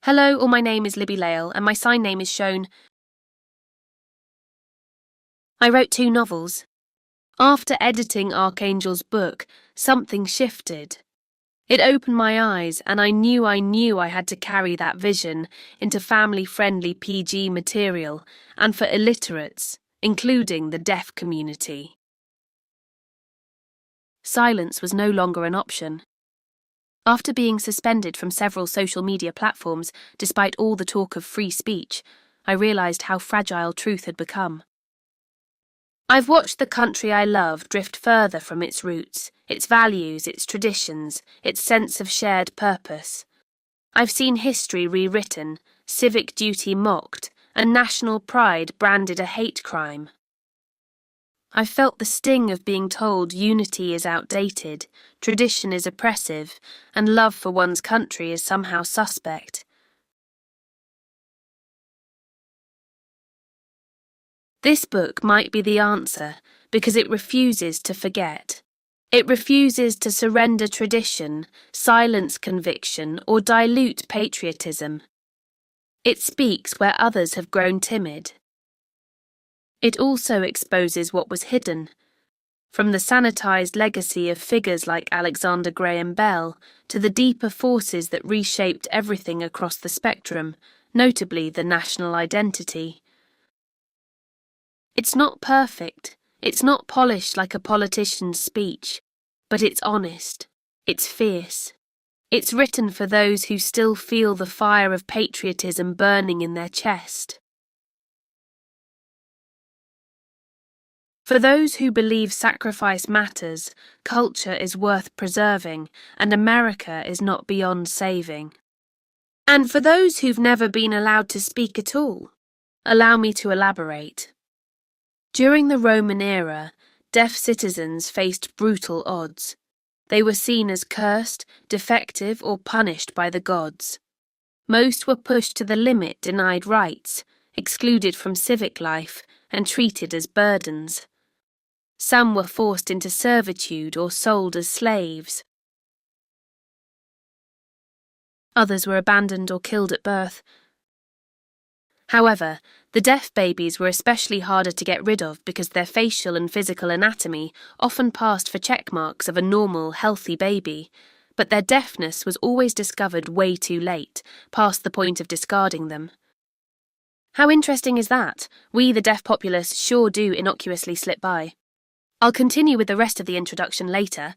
Hello, or my name is Libby Lale, and my sign name is shown. I wrote 2 novels. After editing Archangel's book, something shifted. It opened my eyes, and I knew I had to carry that vision into family-friendly PG material and for illiterates, including the deaf community. Silence was no longer an option. After being suspended from several social media platforms, despite all the talk of free speech, I realised how fragile truth had become. I've watched the country I love drift further from its roots, its values, its traditions, its sense of shared purpose. I've seen history rewritten, civic duty mocked, and national pride branded a hate crime. I've felt the sting of being told unity is outdated, tradition is oppressive, and love for one's country is somehow suspect. This book might be the answer because it refuses to forget. It refuses to surrender tradition, silence conviction, or dilute patriotism. It speaks where others have grown timid. It also exposes what was hidden, from the sanitized legacy of figures like Alexander Graham Bell to the deeper forces that reshaped everything across the spectrum, notably the national identity. It's not perfect, it's not polished like a politician's speech, but it's honest, it's fierce. It's written for those who still feel the fire of patriotism burning in their chest. For those who believe sacrifice matters, culture is worth preserving, and America is not beyond saving. And for those who've never been allowed to speak at all, allow me to elaborate. During the Roman era, deaf citizens faced brutal odds. They were seen as cursed, defective, or punished by the gods. Most were pushed to the limit, denied rights, excluded from civic life, and treated as burdens. Some were forced into servitude or sold as slaves. Others were abandoned or killed at birth. However, the deaf babies were especially harder to get rid of because their facial and physical anatomy often passed for check marks of a normal, healthy baby, but their deafness was always discovered way too late, past the point of discarding them. How interesting is that? We, the deaf populace, sure do innocuously slip by. I'll continue with the rest of the introduction later,